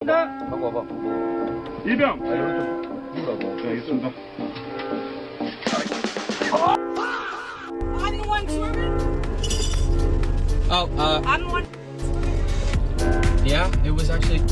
갖고 와봐. 이병. 아, 이거 좀 눌러봐. 네, 알겠습니다. I'm the one swimming. Oh, I'm the one. yeah, it was actually.